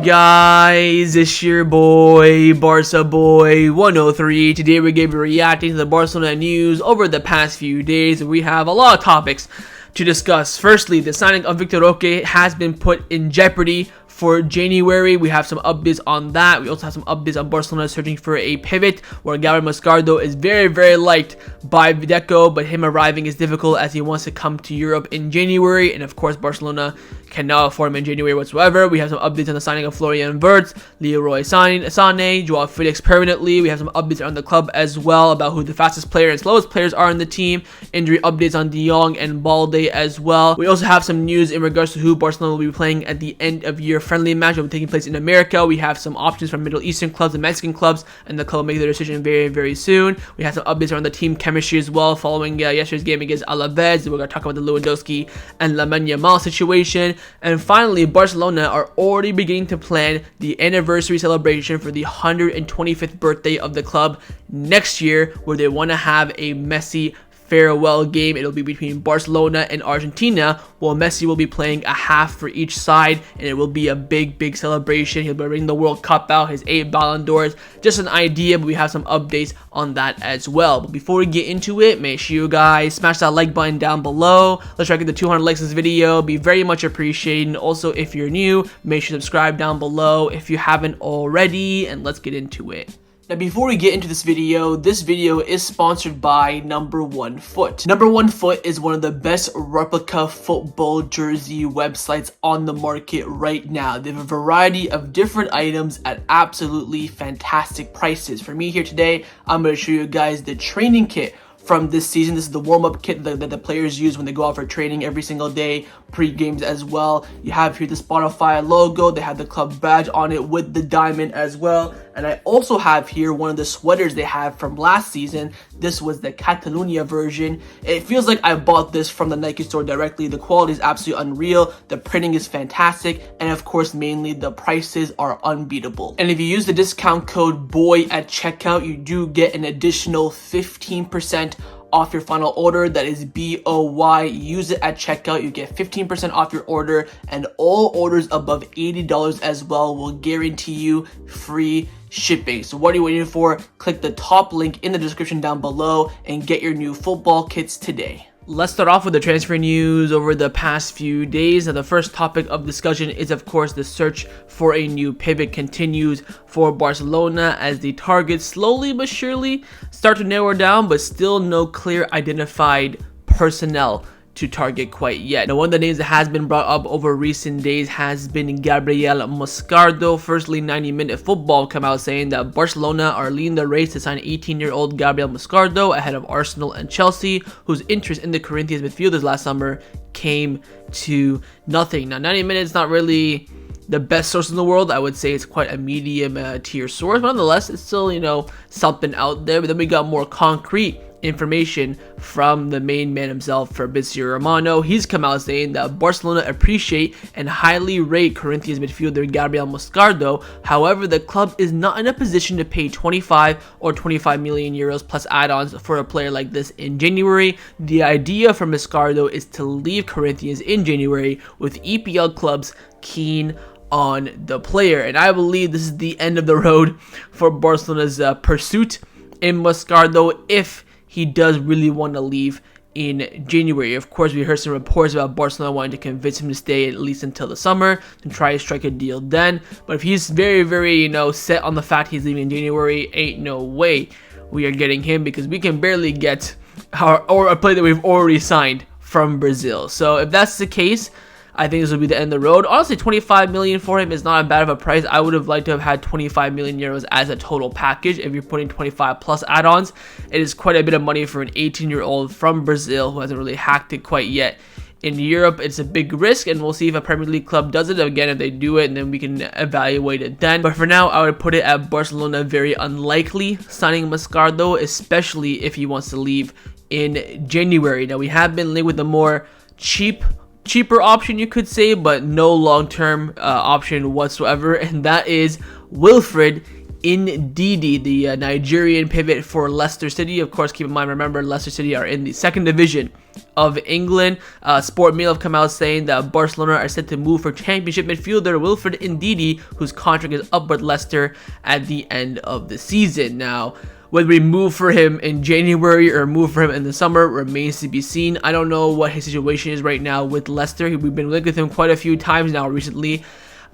up, guys? It's your boy, Barca Boy 103. Today we're going to be reacting to the Barcelona news over the past few days. We have a lot of topics to discuss. Firstly, the signing of Vitor Roque has been put in jeopardy for January. We have some updates on that. We also have some updates on Barcelona searching for a pivot, where Gabriel Moscardo is very liked by Deco, but him arriving is difficult as he wants to come to Europe in January, and of course Barcelona cannot afford him in January whatsoever. We have some updates on the signing of Florian, Wirtz, Leroy, Sane, Joao Felix permanently. We have some updates on the club as well about who the fastest player and slowest players are in the team. Injury updates on De Jong and Balde as well. We also have some news in regards to who Barcelona will be playing at the end of year friendly match that will be taking place in America. We have some options from Middle Eastern clubs and Mexican clubs, and the club will make their decision very soon. We have some updates around the team chemistry as well following yesterday's game against Alaves. We're going to talk about the Lewandowski and Lamine Yamal situation. And finally, Barcelona are already beginning to plan the anniversary celebration for the 125th birthday of the club next year, where they want to have a Messi farewell game. It'll be between Barcelona and Argentina, while Messi will be playing a half for each side, and it will be a big celebration. He'll be bringing the World Cup out, his 8 Ballon d'Ors. Just an idea, but we have some updates on that as well. But before we get into it, make sure you guys smash that like button down below. Let's try to get the 200 likes in this video. Be very much appreciated. And also, if you're new, make sure to subscribe down below if you haven't already, and let's get into it. Now, before we get into this video is sponsored by Number 1 Foot. Number 1 Foot is one of the best replica football jersey websites on the market right now. They have a variety of different items at absolutely fantastic prices. For me here today, I'm going to show you guys the training kit from this season. This is the warm-up kit that the players use when they go out for training every single day, pre-games as well. You have here the Spotify logo. They have the club badge on it with the diamond as well. And I also have here one of the sweaters they have from last season. This was the Catalunya version. It feels like I bought this from the Nike store directly. The quality is absolutely unreal. The printing is fantastic. And of course, mainly the prices are unbeatable. And if you use the discount code BOY at checkout, you do get an additional 15% off your final order. That is BOY. Use it at checkout. You get 15% off your order, and all orders above $80 as well will guarantee you free shipping. So what are you waiting for? Click the top link in the description down below and get your new football kits today. Let's start off with the transfer news over the past few days. Now, the first topic of discussion is, of course, the search for a new pivot continues for Barcelona as the targets slowly but surely start to narrow down, but still no clear identified personnel to target quite yet. Now, one of the names that has been brought up over recent days has been Gabriel Moscardo. Firstly, 90-minute football come out saying that Barcelona are leading the race to sign 18-year-old Gabriel Moscardo ahead of Arsenal and Chelsea, whose interest in the Corinthians midfielders last summer came to nothing. Now, 90 minutes not really the best source in the world. I would say it's quite a medium tier source, but nonetheless, it's still, something out there. But then we got more concrete information from the main man himself, Fabrizio Romano. He's come out saying that Barcelona appreciate and highly rate Corinthians midfielder Gabriel Moscardo. However, the club is not in a position to pay 25 or 25 million euros plus add-ons for a player like this in January. The idea for Moscardo is to leave Corinthians in January, with EPL clubs keen on the player, and I believe this is the end of the road for Barcelona's pursuit in Moscardo if he does really want to leave in January. Of course, we heard some reports about Barcelona wanting to convince him to stay at least until the summer to try to strike a deal then. But if he's very set on the fact he's leaving in January, ain't no way we are getting him, because we can barely get a player that we've already signed from Brazil. So if that's the case, I think this will be the end of the road. Honestly, 25 million for him is not a bad of a price. I would have liked to have had 25 million euros as a total package. If you're putting 25 plus add-ons, it is quite a bit of money for an 18-year-old from Brazil who hasn't really hacked it quite yet. In Europe, it's a big risk, and we'll see if a Premier League club does it. Again, if they do it, and then we can evaluate it then. But for now, I would put it at Barcelona very unlikely signing Moscardo, especially if he wants to leave in January. Now, we have been linked with a more cheaper option, you could say, but no long-term option whatsoever, and that is Wilfred Ndidi, the Nigerian pivot for Leicester City. Of course, keep in mind, remember, Leicester City are in the second division of England. Sport Mail have come out saying that Barcelona are set to move for championship midfielder Wilfred Ndidi, whose contract is up with Leicester at the end of the season. Now, whether we move for him in January or move for him in the summer remains to be seen. I don't know what his situation is right now with Leicester. We've been linked with him quite a few times now recently.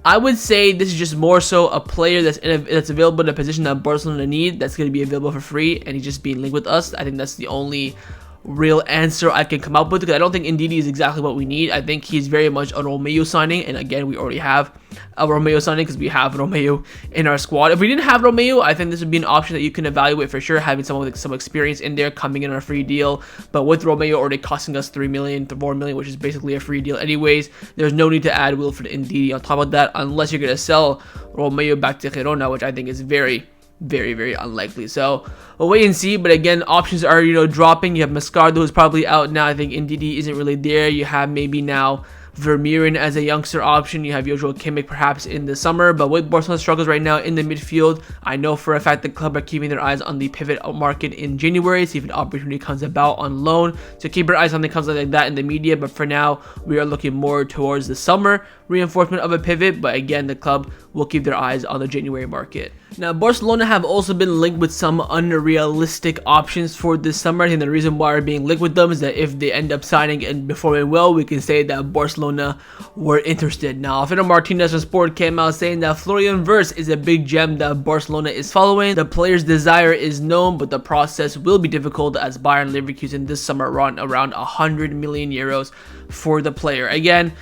I would say this is just more so a player that's available in a position that Barcelona need, that's going to be available for free, and he's just being linked with us. I think that's the only real answer I can come up with, because I don't think Ndidi is exactly what we need. I think he's very much a Romeu signing, and again, we already have a Romeu signing because we have Romeu in our squad. If we didn't have Romeu, I think this would be an option that you can evaluate for sure, having someone with some experience in there coming in on a free deal. But with Romeu already costing us 3 million to 4 million, which is basically a free deal anyways, there's no need to add Wilfred Ndidi on top of that, unless you're going to sell Romeu back to Girona, which I think is very unlikely. So we'll wait and see. But again, options are, dropping. You have Moscardo, who's probably out now. I think Ndidi isn't really there. You have maybe now Vermeeren as a youngster option. You have Joao Felix perhaps in the summer. But with Barcelona's struggles right now in the midfield, I know for a fact the club are keeping their eyes on the pivot market in January, see if an opportunity comes about on loan. So keep your eyes on something comes like that in the media. But for now, we are looking more towards the summer reinforcement of a pivot. But again, the club will keep their eyes on the January market. Now, Barcelona have also been linked with some unrealistic options for this summer. I think the reason why we're being linked with them is that if they end up signing and performing well, we can say that Barcelona were interested. Now, Vitor Martinez from Sport came out saying that Florian Wirtz is a big gem that Barcelona is following. The player's desire is known, but the process will be difficult, as Bayern Leverkusen this summer run around 100 million euros for the player. Again,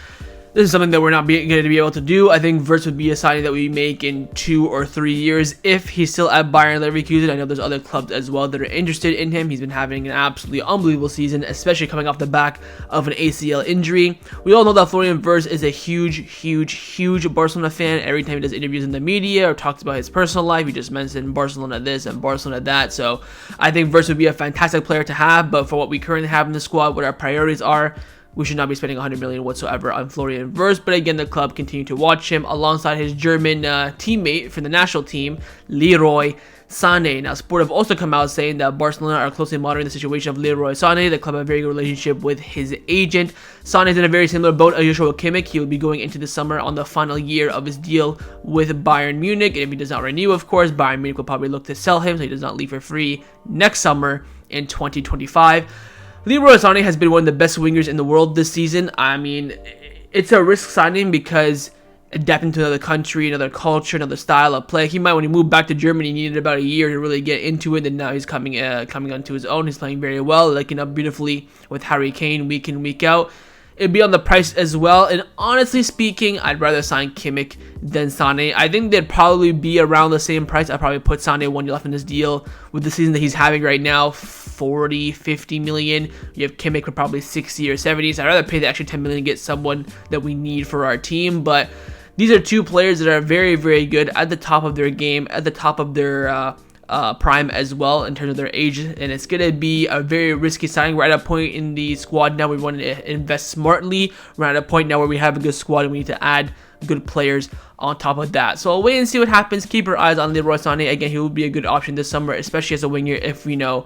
this is something that we're not going to be able to do. I think Wirtz would be a signing that we make in 2 or 3 years if he's still at Bayern Leverkusen. I know there's other clubs as well that are interested in him. He's been having an absolutely unbelievable season, especially coming off the back of an ACL injury. We all know that Florian Wirtz is a huge Barcelona fan. Every time he does interviews in the media or talks about his personal life, he just mentions Barcelona this and Barcelona that. So I think Wirtz would be a fantastic player to have, but for what we currently have in the squad, what our priorities are, we should not be spending 100 million whatsoever on Florian Wirtz. But again, the club continue to watch him alongside his German teammate from the national team, Leroy Sane. Now, Sport have also come out saying that Barcelona are closely monitoring the situation of Leroy Sane. The club have a very good relationship with his agent. Sane is in a very similar boat as Joao Felix. He will be going into the summer on the final year of his deal with Bayern Munich. And if he does not renew, of course, Bayern Munich will probably look to sell him so he does not leave for free next summer in 2025. Leroy Sane has been one of the best wingers in the world this season. I mean, it's a risk signing because adapting to another country, another culture, another style of play. When he moved back to Germany, he needed about a year to really get into it, and now he's coming onto his own. He's playing very well, linking up beautifully with Harry Kane week in, week out. It'd be on the price as well, and honestly speaking, I'd rather sign Kimmich than Sane. I think they'd probably be around the same price. I'd probably put Sane 1 year left in this deal with the season that he's having right now, 40, 50 million. You have Kimmich for probably 60 or 70, so I'd rather pay the extra 10 million to get someone that we need for our team. But these are two players that are very good at the top of their game, at the top of their prime as well in terms of their age, and it's going to be a very risky signing. We're at a point in the squad now we want to invest smartly. We're at a point now where we have a good squad and we need to add good players on top of that. So I'll wait and see what happens. Keep your eyes on Leroy Sane. Again, he will be a good option this summer, especially as a winger. If we know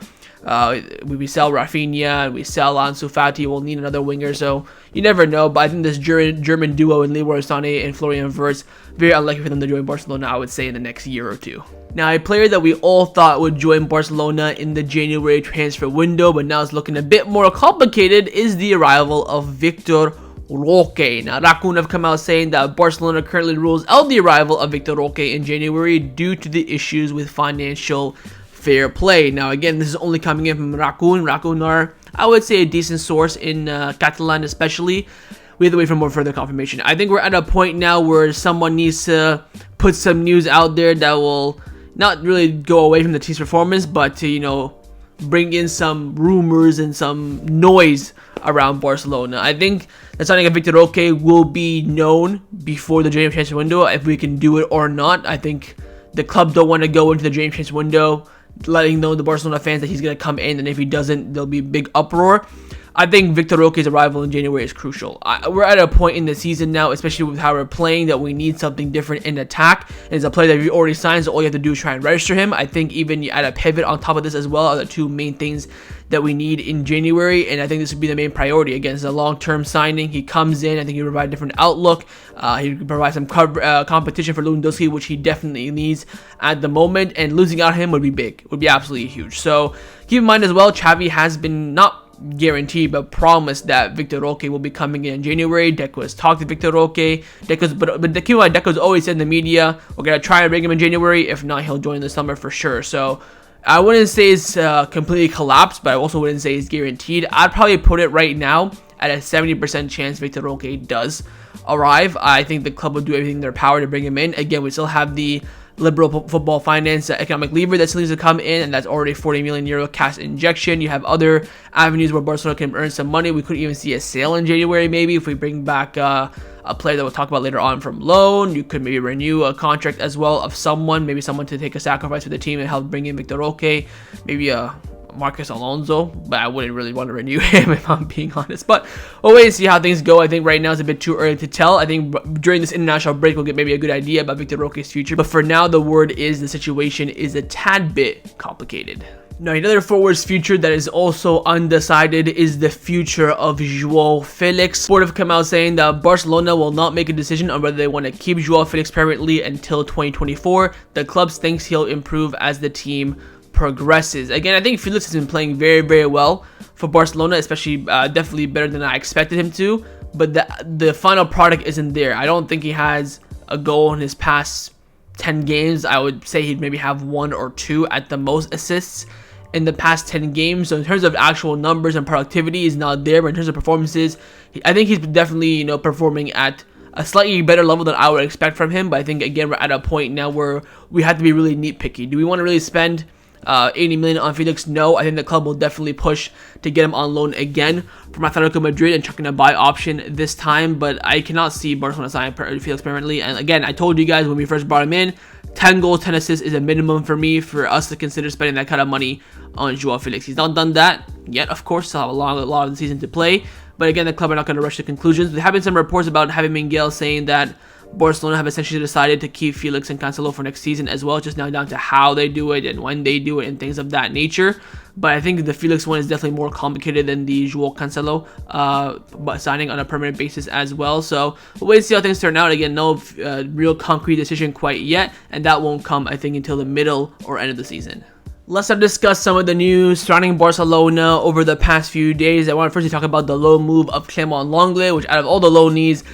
we sell Rafinha and we sell Ansu Fati, we'll need another winger, so you never know. But I think this German duo in Leroy Sane and Florian Wirtz, very unlikely for them to join Barcelona, I would say, in the next year or two. Now, a player that we all thought would join Barcelona in the January transfer window, but now it's looking a bit more complicated, is the arrival of Vitor Roque. Now, Raccoon have come out saying that Barcelona currently rules out the arrival of Vitor Roque in January due to the issues with financial fair play. Now, again, this is only coming in from Raccoon. Raccoon are, I would say, a decent source in Catalan especially. We have to wait for more further confirmation. I think we're at a point now where someone needs to put some news out there that will not really go away from the team's performance, but to, bring in some rumors and some noise around Barcelona. I think the signing of Vitor Roque will be known before the January transfer window, if we can do it or not. I think the club don't want to go into the January transfer window letting know the Barcelona fans that he's going to come in, and if he doesn't, there'll be a big uproar. I think Vitor Roque's arrival in January is crucial. We're at a point in the season now, especially with how we're playing, that we need something different in attack. And as a player that we already signed, so all you have to do is try and register him. I think even at a pivot on top of this as well are the two main things that we need in January, and I think this would be the main priority. Again, it's a long-term signing. He comes in, I think he provides a different outlook. He provides some competition for Lewandowski, which he definitely needs at the moment, and losing out on him would be big, would be absolutely huge. So keep in mind as well, Xavi has been not guaranteed but promised that Vitor Roque will be coming in January. Deco has talked to Vitor Roque. But the key one, Deco's always said in the media, we're gonna try and bring him in January. If not, he'll join the summer for sure. So I wouldn't say it's completely collapsed, but I also wouldn't say it's guaranteed. I'd probably put it right now at a 70% chance Vitor Roque does arrive. I think the club will do everything in their power to bring him in. Again, we still have the liberal football finance economic lever that still needs to come in, and that's already 40 million euro cash injection. You have other avenues where Barcelona can earn some money. We could even see a sale in January maybe if we bring back a player that we'll talk about later on from loan. You could maybe renew a contract as well of someone, maybe someone to take a sacrifice for the team and help bring in Vitor Roque, maybe a Marcus Alonso, but I wouldn't really want to renew him if I'm being honest. But we'll wait and see how things go. I think right now it's a bit too early to tell. I think during this international break we'll get maybe a good idea about Vitor Roque's future. But for now, the word is the situation is a tad bit complicated. Now, another forward's future that is also undecided is the future of Joao Felix. Sport have come out saying that Barcelona will not make a decision on whether they want to keep Joao Felix permanently until 2024. The club thinks he'll improve as the team progresses. Again, I think Felix has been playing very, very well for Barcelona, especially definitely better than I expected him to. But the final product isn't there. I don't think he has a goal in his past 10 games. I would say he'd maybe have 1 or 2 at the most assists in the past 10 games. So in terms of actual numbers and productivity, he's not there. But in terms of performances, I think he's definitely performing at a slightly better level than I would expect from him. But I think again we're at a point now where we have to be really nitpicky. Do we want to really spend 80 million on Felix? No. I think the club will definitely push to get him on loan again from Atletico Madrid and chucking a buy option this time, but I cannot see Barcelona signing Felix permanently. And again, I told you guys when we first brought him in, 10 goals, 10 assists is a minimum for me for us to consider spending that kind of money on Joao Felix. He's not done that yet, of course. Still have a lot of the season to play, but again, the club are not going to rush to conclusions. There have been some reports about Javi Miguel saying that Barcelona have essentially decided to keep Felix and Cancelo for next season as well, just now down to how they do it and when they do it and things of that nature. But I think the Felix one is definitely more complicated than the Joao Cancelo but signing on a permanent basis as well. So we'll wait and see how things turn out. Again, no real concrete decision quite yet, and that won't come, I think, until the middle or end of the season. Let's now discuss some of the news surrounding Barcelona over the past few days. I want to firstly talk about the loan move of Clement Lenglet, which out of all the loanees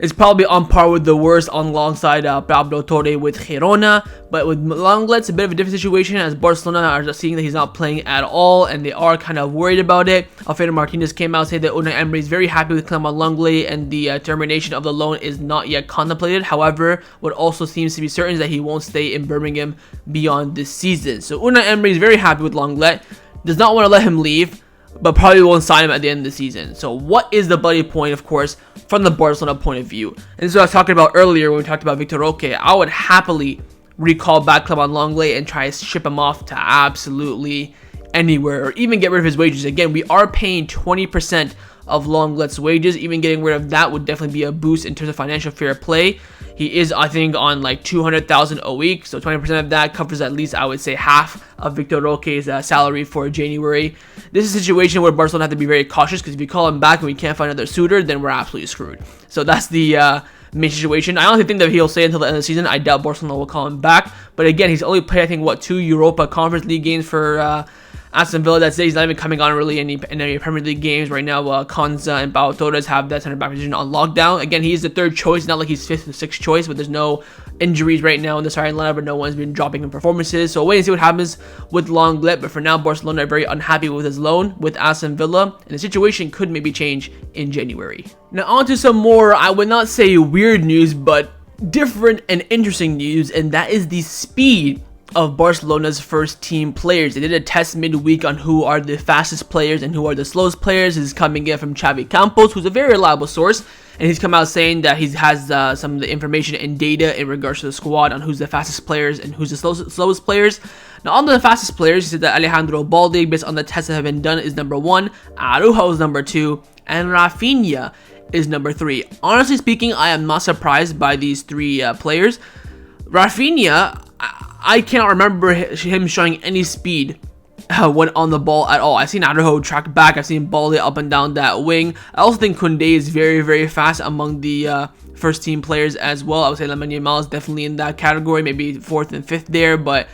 is probably on par with the worst alongside Pablo Torre with Girona. But with Lenglet, it's a bit of a different situation as Barcelona are just seeing that he's not playing at all and they are kind of worried about it. Alfredo Martinez came out saying that Unai Emery is very happy with Clement Lenglet and the termination of the loan is not yet contemplated. However, what also seems to be certain is that he won't stay in Birmingham beyond this season. So Unai Emery is very happy with Lenglet, does not want to let him leave, but probably won't sign him at the end of the season. So what is the bloody point, of course, from the Barcelona point of view? And this is what I was talking about earlier when we talked about Vitor Roque. I would happily recall back Clement Lenglet and try to ship him off to absolutely anywhere or even get rid of his wages. Again, we are paying 20% of Lenglet's wages. Even getting rid of that would definitely be a boost in terms of financial fair play. He is, I think, on like 200,000 a week, so 20% of that covers at least, I would say, half of Vitor Roque's salary for January. This is a situation where Barcelona have to be very cautious because if you call him back and we can't find another suitor, then we're absolutely screwed. So that's the main situation. I honestly think that he'll stay until the end of the season. I doubt Barcelona will call him back, but again, he's only played, I think, 2 Europa Conference League games for Aston Villa. That's it. He's not even coming on really in any Premier League games right now. Konza and Pau Torres have that center back position on lockdown. Again, he is the 3rd choice. Not like he's 5th or 6th choice, but there's no injuries right now in the starting lineup, but no one's been dropping in performances. So wait and see what happens with Lenglet. But for now, Barcelona are very unhappy with his loan with Aston Villa, and the situation could maybe change in January. Now on to some more, I would not say weird news, but different and interesting news, and that is the speed of Barcelona's first team players. They did a test midweek on who are the fastest players and who are the slowest players. This is coming in from Xavi Campos, who's a very reliable source, and he's come out saying that he has some of the information and data in regards to the squad on who's the fastest players and who's the slowest players. Now, on the fastest players, he said that Alejandro Balde, based on the tests that have been done, is number 1, Araujo is number 2, and Rafinha is number 3. Honestly speaking, I am not surprised by these 3 players. Rafinha, I cannot remember him showing any speed when on the ball at all. I've seen Araujo track back. I've seen Balde up and down that wing. I also think Koundé is very, very fast among the first team players as well. I would say Lamine Yamal is definitely in that category, maybe 4th and 5th there. But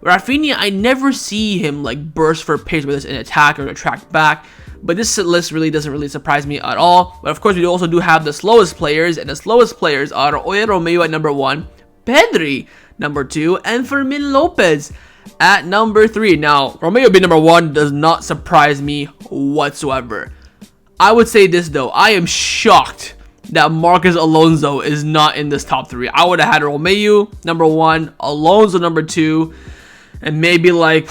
Rafinha, I never see him like burst for pace, whether it's in attack or to track back. But this list really doesn't really surprise me at all. But of course, we also do have the slowest players, and the slowest players are Oriol Romeu at number 1, Pedri number 2, and Fermin Lopez at number 3. Now, Romeu being number 1 does not surprise me whatsoever. I would say this though, I am shocked that Marcos Alonso is not in this top 3. I would have had Romeu number 1, Alonso number 2, and maybe like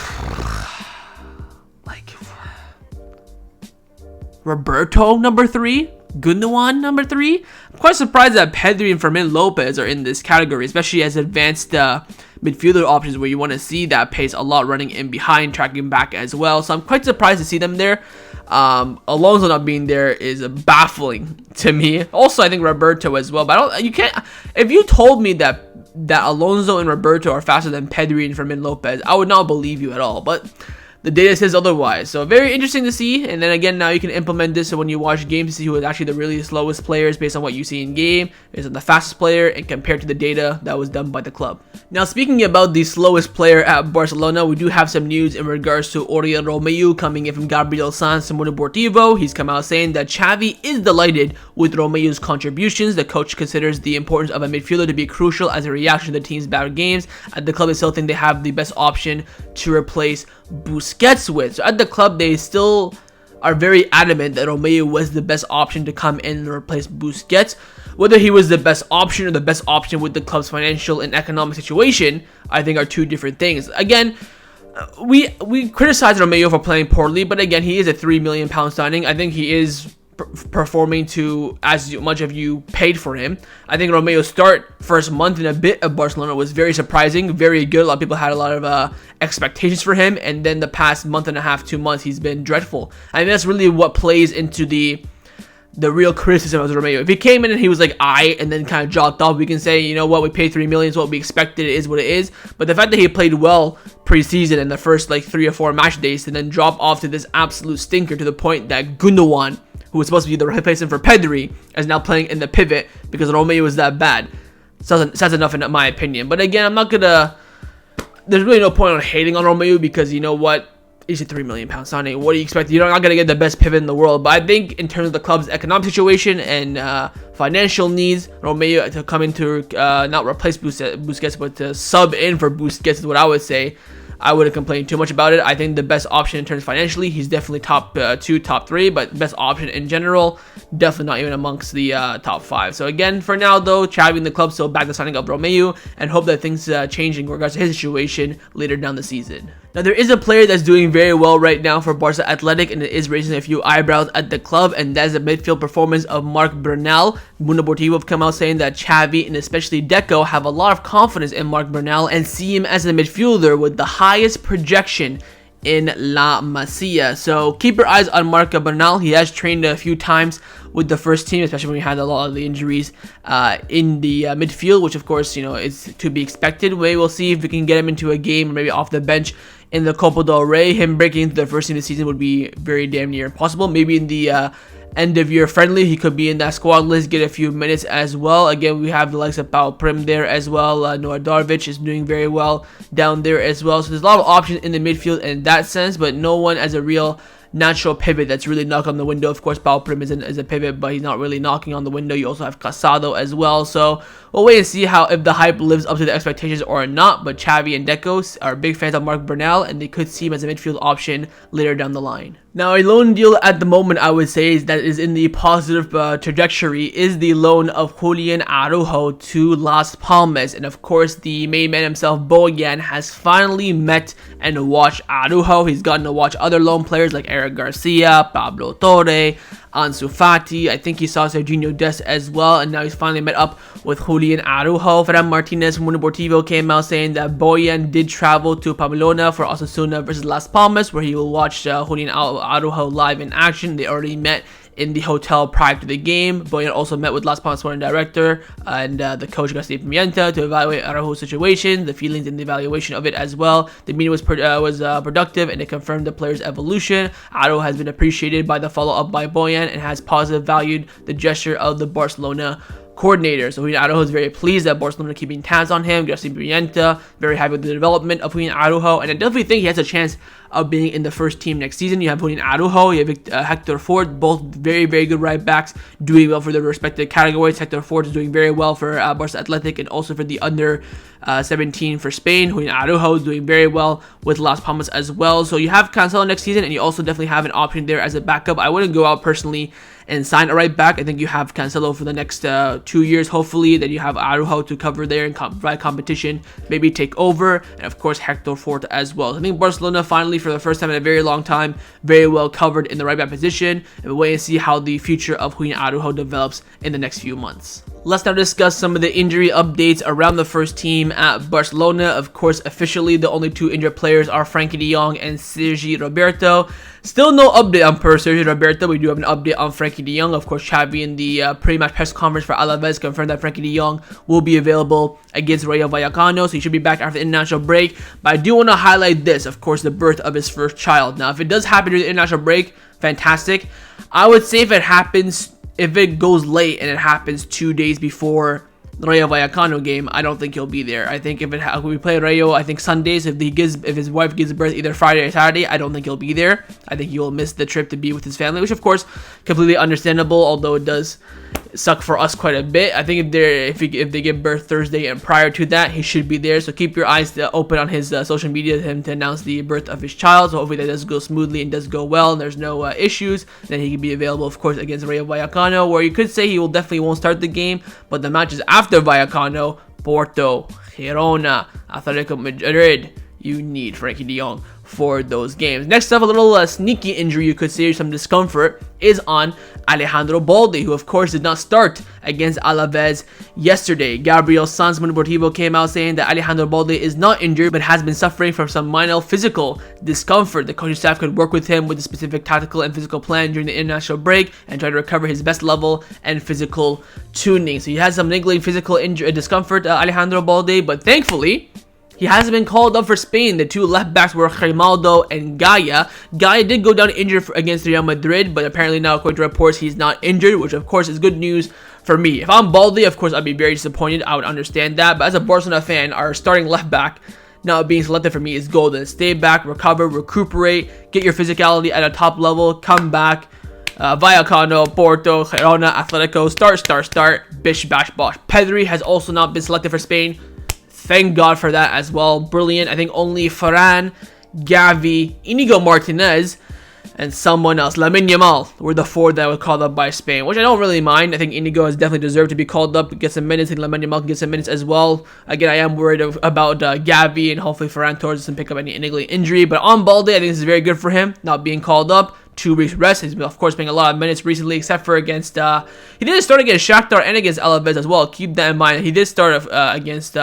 Roberto number 3, Gundogan number 3. I'm quite surprised that Pedri and Fermin Lopez are in this category, especially as advanced midfielder options where you want to see that pace a lot, running in behind, tracking back as well. So I'm quite surprised to see them there. Alonso not being there is baffling to me. Also, I think Roberto as well, but you can't. If you told me that Alonso and Roberto are faster than Pedri and Fermin Lopez, I would not believe you at all. But the data says otherwise. So very interesting to see. And then again, now you can implement this when you watch games to see who is actually the really slowest players based on what you see in game, based on the fastest player, and compared to the data that was done by the club. Now, speaking about the slowest player at Barcelona, we do have some news in regards to Oriol Romeu coming in from Gabriel Sanz from Deportivo. He's come out saying that Xavi is delighted with Romeu's contributions. The coach considers the importance of a midfielder to be crucial as a reaction to the team's bad games. At the club, they still think they have the best option to replace Busquets with. So at the club, they still are very adamant that Romeu was the best option to come in and replace Busquets. Whether he was the best option or the best option with the club's financial and economic situation, I think are two different things. Again, we criticize Romeu for playing poorly, but again, he is a £3 million signing. I think he is performing to as much of you paid for him. I think Romeu's first month and a bit of Barcelona was very surprising, very good. A lot of people had a lot of expectations for him, and then the past month and a half, 2 months, he's been dreadful. I mean, that's really what plays into the real criticism of Romeu. If he came in and he was like, and then kind of dropped off, we can say, you know what, we paid $3 million, so what we expected, it is what it is. But the fact that he played well preseason in the first like 3 or 4 match days and then drop off to this absolute stinker to the point that Gundogan, who was supposed to be the replacement for Pedri, is now playing in the pivot because Romeu was that bad. Says enough in my opinion. But again, I'm not gonna. There's really no point on hating on Romeu because you know what? He's a £3 million signing. What do you expect? You're not gonna get the best pivot in the world. But I think in terms of the club's economic situation and financial needs, Romeu to come in to not replace Busquets, but to sub in for Busquets is what I would say. I wouldn't complain too much about it. I think the best option in terms financially, he's definitely top 2, top 3, but best option in general, definitely not even amongst the top 5. So again, for now though, Xavi and the club still back the signing of Romeu and hope that things change in regards to his situation later down the season. Now, there is a player that's doing very well right now for Barca Athletic, and it is raising a few eyebrows at the club, and that is the midfield performance of Marc Bernal. Mundo Deportivo have come out saying that Xavi and especially Deco have a lot of confidence in Marc Bernal and see him as a midfielder with the highest projection in La Masia. So keep your eyes on Marc Bernal. He has trained a few times with the first team, especially when we had a lot of the injuries in the midfield, which of course, you know, is to be expected. We'll see if we can get him into a game or maybe off the bench in the Copa del Rey. Him breaking into the first team this season would be very damn near impossible. Maybe in the end of year friendly, he could be in that squad list, get a few minutes as well. Again, we have the likes of Pau Prim there as well. Noah Darvic is doing very well down there as well. So there's a lot of options in the midfield in that sense, but no one as a real natural pivot that's really knocking on the window. Of course, Pau Prim is a pivot, but he's not really knocking on the window. You also have Casado as well. So we'll wait and see if the hype lives up to the expectations or not. But Xavi and Deco are big fans of Marc Bernal, and they could see him as a midfield option later down the line. Now, a loan deal at the moment, I would say, that is in the positive trajectory is the loan of Julian Araujo to Las Palmas. And of course, the main man himself, Boyan, has finally met and watched Araujo. He's gotten to watch other loan players like Eric Garcia, Pablo Torre, Ansu Fati. I think he saw Serginho Dest as well, and now he's finally met up with Julian Araujo. Ferran Martinez from Mundo Deportivo came out saying that Boyan did travel to Pamplona for Osasuna versus Las Palmas, where he will watch Julian Araujo live in action. They already met in the hotel prior to the game. Boyan also met with Las Palmas sporting director and the coach Garcia Pimienta to evaluate Araujo's situation, the feelings and the evaluation of it as well. The meeting was productive, and it confirmed the player's evolution. Araujo has been appreciated by the follow-up by Boyan and has positive valued the gesture of the Barcelona coordinator. So Julian Araujo is very pleased that Barcelona are keeping tabs on him. Garcia Pimienta very happy with the development of Julian Araujo, and I definitely think he has a chance of being in the first team next season. You have Julian Araujo, you have Hector Ford, both very, very good right backs, doing well for their respective categories. Hector Ford is doing very well for Barça Athletic and also for the under 17 for Spain. Julian Araujo is doing very well with Las Palmas as well. So you have Cancelo next season, and you also definitely have an option there as a backup. I wouldn't go out personally and sign a right back. I think you have Cancelo for the next 2 years, hopefully. Then you have Araujo to cover there and provide competition, maybe take over, and of course Hector Ford as well. I think Barcelona finally, for the first time in a very long time, very well covered in the right back position, and we'll wait and see how the future of Julian Araujo develops in the next few months. Let's now discuss some of the injury updates around the first team at Barcelona. Of course, officially, the only two injured players are Frenkie de Jong and Sergi Roberto. Still no update on Sergi Roberto. We do have an update on Frenkie de Jong. Of course, Xavi in the pre-match press conference for Alaves confirmed that Frenkie de Jong will be available against Rayo Vallecano, so he should be back after the international break. But I do want to highlight this, of course, the birth of his first child. Now, if it does happen during the international break, fantastic. I would say if it goes late and it happens 2 days before the Rayo Vallecano game, I don't think he'll be there. I think if we play Rayo, I think Sundays, if his wife gives birth either Friday or Saturday, I don't think he'll be there. I think he will miss the trip to be with his family, which of course completely understandable, although it does suck for us quite a bit. I think if they give birth Thursday and prior to that, he should be there. So keep your eyes open on his social media him to announce the birth of his child. So hopefully that does go smoothly and does go well and there's no issues. Then he can be available, of course, against Rayo Vallecano, where you could say he definitely won't start the game, but the matches after Vallecano, Porto, Girona, Atletico Madrid, you need Frenkie de Jong for those games. Next up, a little sneaky injury, you could say, some discomfort, is on Alejandro Balde, who of course did not start against Alaves yesterday. Gabriel Sanz Mundo Deportivo came out saying that Alejandro Balde is not injured but has been suffering from some minor physical discomfort. The coaching staff could work with him with a specific tactical and physical plan during the international break and try to recover his best level and physical tuning. So he has some niggling physical discomfort, Alejandro Balde, but thankfully he hasn't been called up for Spain. The two left backs were Grimaldo and Gaia. Gaia did go down injured against Real Madrid, but apparently now, according to reports, he's not injured, which of course is good news for me. If I'm Balde, of course, I'd be very disappointed. I would understand that. But as a Barcelona fan, our starting left back now being selected for me is golden. Stay back, recover, recuperate, get your physicality at a top level, come back. Vallecano, Porto, Girona, Atletico, start, bish, bash, bosh. Pedri has also not been selected for Spain. Thank God for that as well. Brilliant. I think only Ferran, Gavi, Inigo Martinez, and someone else, Lamine Yamal, were the four that were called up by Spain, which I don't really mind. I think Inigo has definitely deserved to be called up, get some minutes, and Lamine Yamal can get some minutes as well. Again, I am worried about Gavi, and hopefully Ferran Torres doesn't pick up any niggling injury. But on Balde, I think this is very good for him, not being called up. 2 weeks rest. He's been, of course, playing a lot of minutes recently, except for against he did start against Shakhtar and against Alaves as well. Keep that in mind. He did start against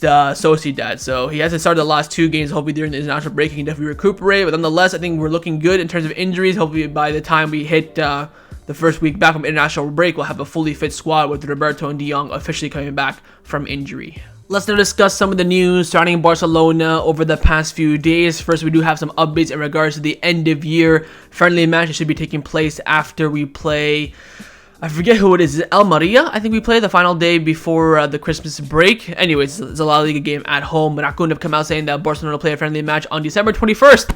Sociedad, so he hasn't started the last 2 games. Hopefully during the international break he can definitely recuperate, but nonetheless I think we're looking good in terms of injuries. Hopefully by the time we hit the first week back from international break, we'll have a fully fit squad with Roberto and de Jong officially coming back from injury. Let's now discuss some of the news surrounding Barcelona over the past few days. First, we do have some updates in regards to the end of year friendly match that should be taking place after we play, I forget who it is. Almeria? I think we play the final day before the Christmas break. Anyways, it's a La Liga game at home. Raccoon have come out saying that Barcelona will play a friendly match on December 21st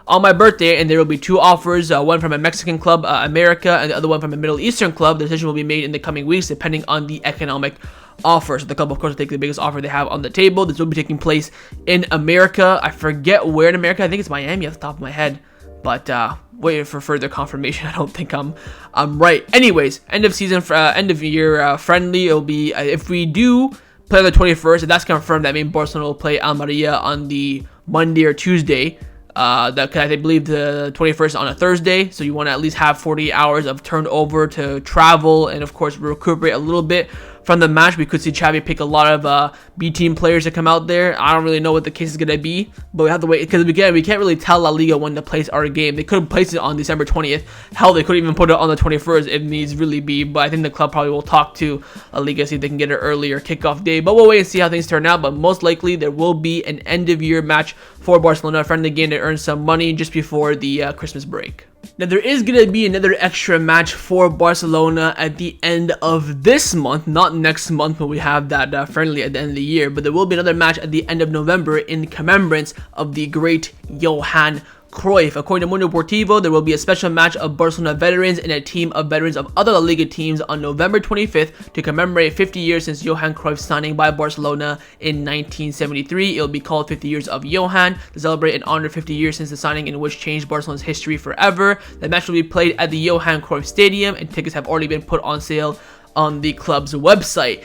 on my birthday, and there will be 2 offers, one from a Mexican club, America, and the other one from a Middle Eastern club. The decision will be made in the coming weeks depending on the economic offer. So the club, of course, will take the biggest offer they have on the table. This will be taking place in America. I forget where in America. I think it's Miami off the top of my head. but waiting for further confirmation. I don't think I'm right. Anyways, end of year friendly. It'll be if we do play on the 21st, if that's confirmed, that means Barcelona will play Almeria on the Monday or Tuesday. That I believe the 21st on a Thursday, so you want to at least have 40 hours of turnover to travel and of course recuperate a little bit from the match. We could see Xavi pick a lot of B team players to come out there. I don't really know what the case is going to be, but we have to wait, because again, we can't really tell La Liga when to place our game. They could have placed it on December 20th. Hell, they could even put it on the 21st if needs really be, but I think the club probably will talk to La Liga, see if they can get an earlier kickoff day, but we'll wait and see how things turn out. But most likely there will be an end of year match for Barcelona, a friendly game to earn some money just before the Christmas break. Now, there is going to be another extra match for Barcelona at the end of this month, not next month when we have that friendly at the end of the year, but there will be another match at the end of November in commemorance of the great Johan Cruyff. According to Mundo Deportivo, there will be a special match of Barcelona veterans and a team of veterans of other La Liga teams on November 25th to commemorate 50 years since Johan Cruyff's signing by Barcelona in 1973. It will be called 50 Years of Johan to celebrate and honor 50 years since the signing, in which changed Barcelona's history forever. The match will be played at the Johan Cruyff Stadium, and tickets have already been put on sale on the club's website.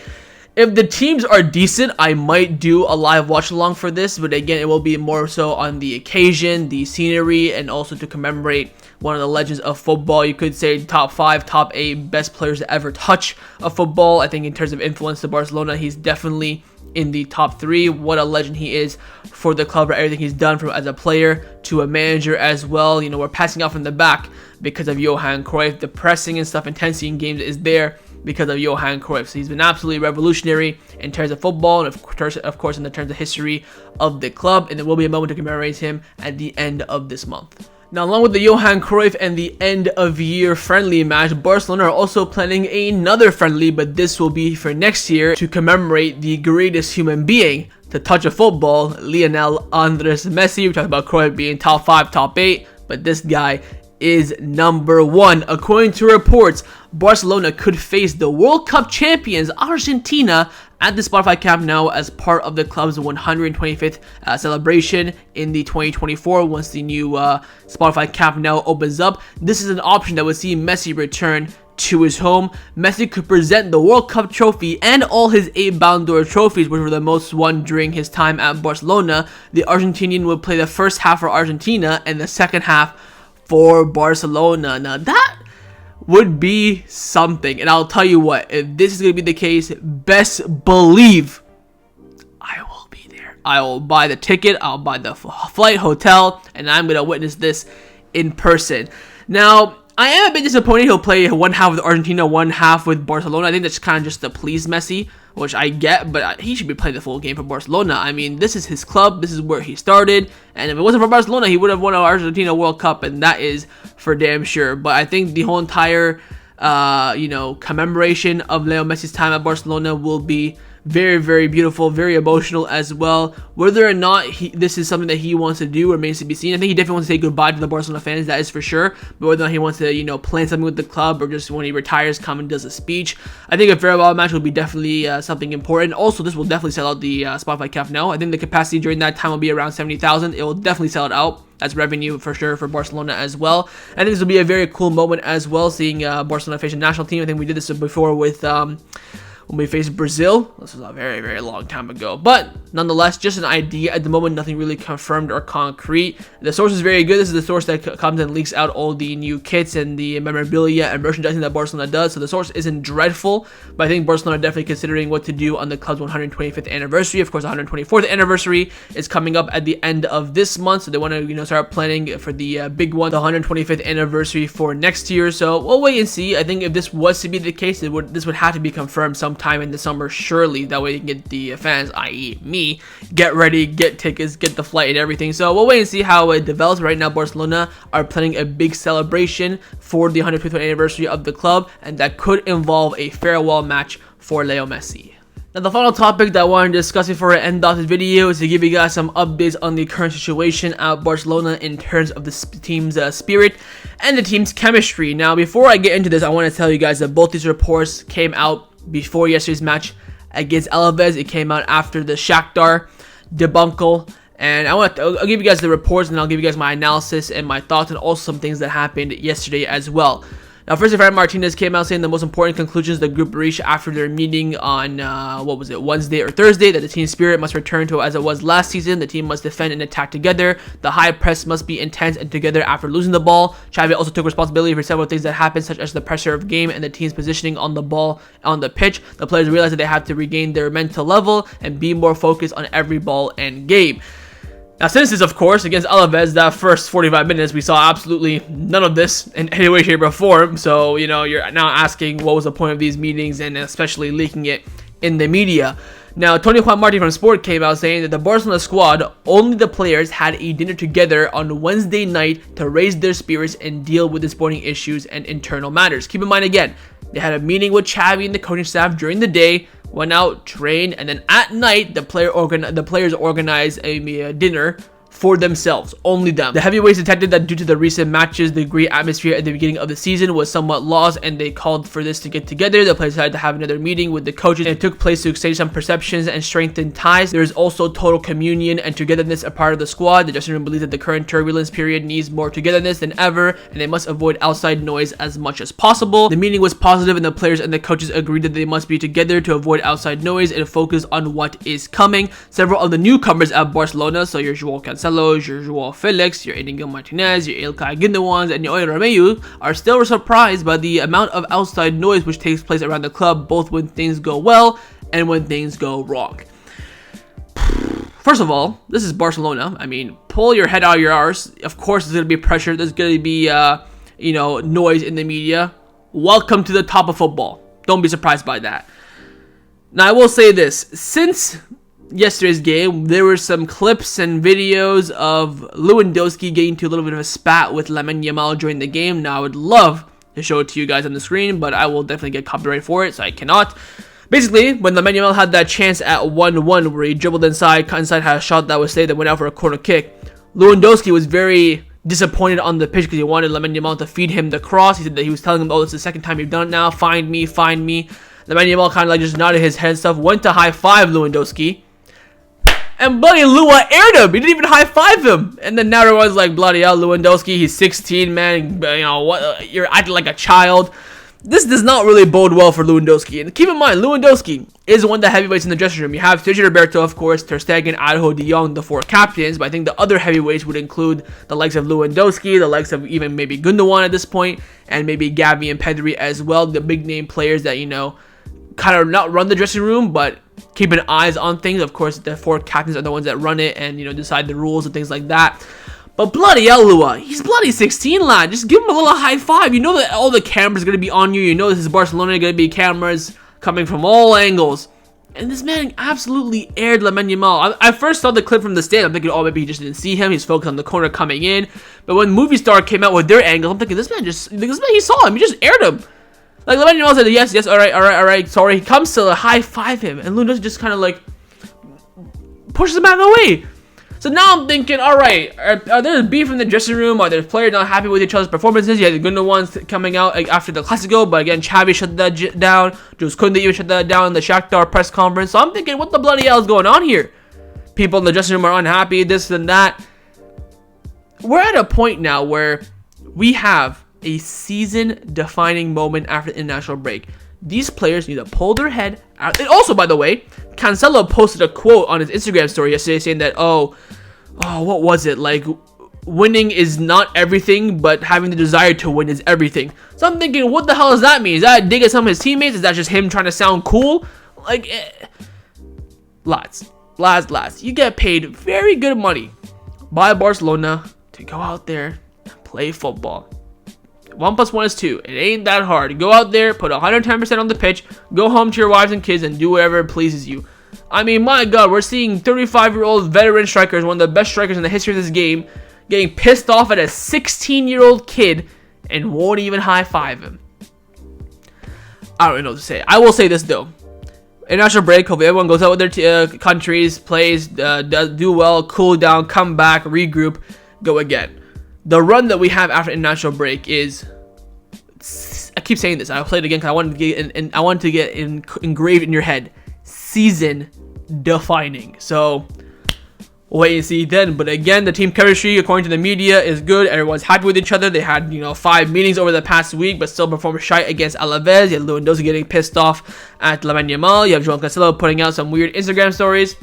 If the teams are decent, I might do a live watch along for this, but again, it will be more so on the occasion, the scenery, and also to commemorate one of the legends of football. You could say top 5, top 8 best players to ever touch a football. I think in terms of influence to Barcelona, he's definitely in the top 3. What a legend he is for the club, for everything he's done from as a player to a manager as well. You know, we're passing out from the back because of Johan Cruyff. The pressing and stuff, intensity in games is there because of Johan Cruyff. So he's been absolutely revolutionary in terms of football and of course in the terms of history of the club, and there will be a moment to commemorate him at the end of this month. Now, along with the Johan Cruyff and the end of year friendly match, Barcelona are also planning another friendly, but this will be for next year to commemorate the greatest human being to touch a football, Lionel Andres Messi. We talked about Cruyff being top 5, top 8, but this guy is number 1. According to reports, Barcelona could face the World Cup champions Argentina at the Spotify Camp Nou as part of the club's 125th celebration in the 2024 once the new Spotify Camp Nou opens up. This is an option that would see Messi return to his home. Messi could present the World Cup trophy and all his 8 Ballon d'Or trophies, which were the most won during his time at Barcelona. The Argentinian would play the first half for Argentina and the second half for Barcelona. Now that would be something, and I'll tell you what, if this is going to be the case, best believe I will be there. I will buy the ticket, I'll buy the flight, hotel, and I'm going to witness this in person. Now, I am a bit disappointed he'll play one half with Argentina, one half with Barcelona. I think that's kind of just to please Messi, which I get, but he should be playing the full game for Barcelona. I mean, this is his club, this is where he started, and if it wasn't for Barcelona, he would have won an Argentina World Cup, and that is for damn sure. But I think the whole entire, commemoration of Leo Messi's time at Barcelona will be very, very beautiful, very emotional as well. Whether or not this is something that he wants to do remains to be seen. I think he definitely wants to say goodbye to the Barcelona fans, that is for sure. But whether or not he wants to, plan something with the club or just when he retires, come and does a speech, I think a farewell match will be definitely something important. Also, this will definitely sell out the Spotify Camp Nou. I think the capacity during that time will be around 70,000. It will definitely sell it out. That's revenue for sure for Barcelona as well. I think this will be a very cool moment as well, seeing Barcelona face a national team. I think we did this before with when we faced Brazil. This was a very, very long time ago. But nonetheless, just an idea. At the moment, nothing really confirmed or concrete. The source is very good. This is the source that comes and leaks out all the new kits and the memorabilia and merchandising that Barcelona does. So the source isn't dreadful, but I think Barcelona are definitely considering what to do on the club's 125th anniversary. Of course, the 124th anniversary is coming up at the end of this month. So they want to, start planning for the big one, the 125th anniversary for next year. So we'll wait and see. I think if this was to be the case, this would have to be confirmed sometime in the summer, surely. That way you can get the fans, i.e. me, get ready, get tickets, get the flight and everything. So we'll wait and see how it develops. Right now, Barcelona are planning a big celebration for the 150th anniversary of the club, and that could involve a farewell match for Leo Messi. Now, the final topic that I want to discuss before I end off this video is to give you guys some updates on the current situation at Barcelona in terms of the team's spirit and the team's chemistry. Now, before I get into this, I want to tell you guys that both these reports came out before yesterday's match against Alaves. It came out after the Shakhtar debacle, And I'll give you guys the reports, and I'll give you guys my analysis and my thoughts, and also some things that happened yesterday as well. Now, first, Fernando Martinez came out saying the most important conclusions the group reached after their meeting on, Wednesday or Thursday, that the team spirit must return to as it was last season. The team must defend and attack together. The high press must be intense and together after losing the ball. Xavi also took responsibility for several things that happened, such as the pressure of game and the team's positioning on the ball on the pitch. The players realized that they have to regain their mental level and be more focused on every ball and game. Now, since this, of course, against Alaves, that first 45 minutes, we saw absolutely none of this in any way, shape, or form. So, you're now asking what was the point of these meetings, and especially leaking it in the media. Now, Tony Juan Martin from Sport came out saying that the Barcelona squad, only the players had a dinner together on Wednesday night to raise their spirits and deal with the sporting issues and internal matters. Keep in mind, again, they had a meeting with Xavi and the coaching staff during the day, went out, trained, and then at night, the players organized a dinner for themselves, only them. The heavyweights detected that due to the recent matches, the great atmosphere at the beginning of the season was somewhat lost, and they called for this to get together. The players decided to have another meeting with the coaches, and it took place to exchange some perceptions and strengthen ties. There is also total communion and togetherness a part of the squad. The dressing room believes that the current turbulence period needs more togetherness than ever, and they must avoid outside noise as much as possible. The meeting was positive, and the players and the coaches agreed that they must be together to avoid outside noise and focus on what is coming. Several of the newcomers at Barcelona, so your Joao your Joao Felix, your Inigo Martinez, your Ilkay Gundogan, and your Oriol Romeu, are still surprised by the amount of outside noise which takes place around the club, both when things go well and when things go wrong. First of all, this is Barcelona. I mean, pull your head out of your arse. Of course, there's going to be pressure. There's going to be, noise in the media. Welcome to the top of football. Don't be surprised by that. Now, I will say this. Since yesterday's game, there were some clips and videos of Lewandowski getting into a little bit of a spat with Lamine Yamal during the game. Now, I would love to show it to you guys on the screen, but I will definitely get copyright for it, so I cannot. Basically, when Lamine Yamal had that chance at 1-1 where he dribbled inside had a shot that was saved that went out for a corner kick, Lewandowski was very disappointed on the pitch because he wanted Lamine Yamal to feed him the cross. He said that he was telling him, oh, this is the second time you've done it now, find me. Lamine Yamal kind of just nodded his head and stuff, went to high-five Lewandowski, and bloody Lua aired him. He didn't even high-five him. And then now everyone's like, bloody hell, Lewandowski, he's 16, man. What? You're acting like a child. This does not really bode well for Lewandowski. And keep in mind, Lewandowski is one of the heavyweights in the dressing room. You have Sergio Roberto, of course, Ter Stegen, Araujo, De Jong, the four captains. But I think the other heavyweights would include the likes of Lewandowski, the likes of even maybe Gundogan at this point, and maybe Gavi and Pedri as well. The big-name players that, kind of not run the dressing room, but keeping eyes on things. Of course, the four captains are the ones that run it and, decide the rules and things like that. But bloody hell, Lua, he's bloody 16, lad. Just give him a little high five. You know that all the cameras are going to be on you. You know this is Barcelona, going to be cameras coming from all angles. And this man absolutely aired Lamine Yamal. I first saw the clip from the stand. I'm thinking, oh, maybe he just didn't see him. He's focused on the corner coming in. But when Movie Star came out with their angle, I'm thinking, this man, he saw him. He just aired him. Like, Lamine Yamal said, yes, all right, sorry. He comes to high five him. And Lewandowski just kind of like pushes him out of the way. So now I'm thinking, all right, are there beef in the dressing room? Are there players not happy with each other's performances? You had the Gundogan coming out after the Clasico, but again, Xavi shut that down. Jules Koundé even shut that down in the Shakhtar press conference. So I'm thinking, what the bloody hell is going on here? People in the dressing room are unhappy, this and that. We're at a point now where we have a season-defining moment after the international break. These players need to pull their head out. And also, by the way, Cancelo posted a quote on his Instagram story yesterday saying that, what was it? Like, winning is not everything, but having the desire to win is everything. So I'm thinking, what the hell does that mean? Is that a dig at some of his teammates? Is that just him trying to sound cool? Like, lads, you get paid very good money by Barcelona to go out there and play football. 1 + 1 is 2. It ain't that hard. Go out there, put 110% on the pitch, go home to your wives and kids, and do whatever pleases you. I mean, my God, we're seeing 35-year-old veteran strikers, one of the best strikers in the history of this game, getting pissed off at a 16-year-old kid and won't even high-five him. I don't really know what to say. I will say this, though. International break, hopefully everyone goes out with their countries, plays, does do well, cool down, come back, regroup, go again. The run that we have after international break is, I keep saying this, I'll play it again because I wanted to get engraved in your head, season defining. So We'll wait and see then. But again, the team chemistry, according to the media, is good. Everyone's happy with each other. They had, 5 meetings over the past week, but still performed shite against Alaves. You have Lewandowski getting pissed off at Lamine Yamal. You have João Cancelo putting out some weird Instagram stories.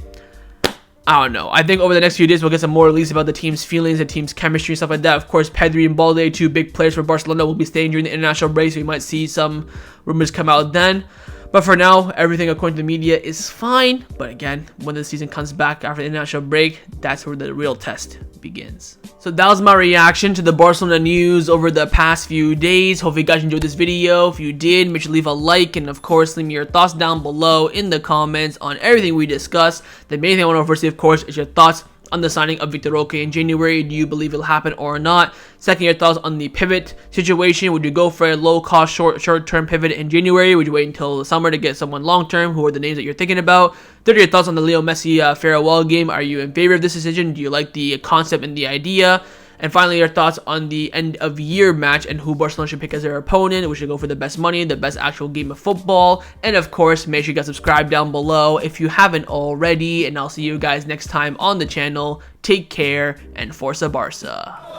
I don't know. I think over the next few days, we'll get some more release about the team's feelings, the team's chemistry, stuff like that. Of course, Pedri and Balde, 2 big players for Barcelona, will be staying during the international break, so we might see some rumors come out then. But for now, everything according to the media is fine. But again, when the season comes back after the international break, that's where the real test begins. So that was my reaction to the Barcelona news over the past few days. Hope you guys enjoyed this video. If you did, make sure to leave a like, and of course, leave me your thoughts down below in the comments on everything we discussed. The main thing I want to first see, of course, is your thoughts on the signing of Vitor Roque in January. Do you believe it'll happen or not? Second, your thoughts on the pivot situation. Would you go for a low-cost, short-term pivot in January? Would you wait until the summer to get someone long-term? Who are the names that you're thinking about? Third, your thoughts on the Lionel Messi farewell game. Are you in favor of this decision? Do you like the concept and the idea? And finally, your thoughts on the end-of-year match and who Barcelona should pick as their opponent. We should go for the best money, the best actual game of football. And of course, make sure you guys subscribe down below if you haven't already. And I'll see you guys next time on the channel. Take care and Forza Barca.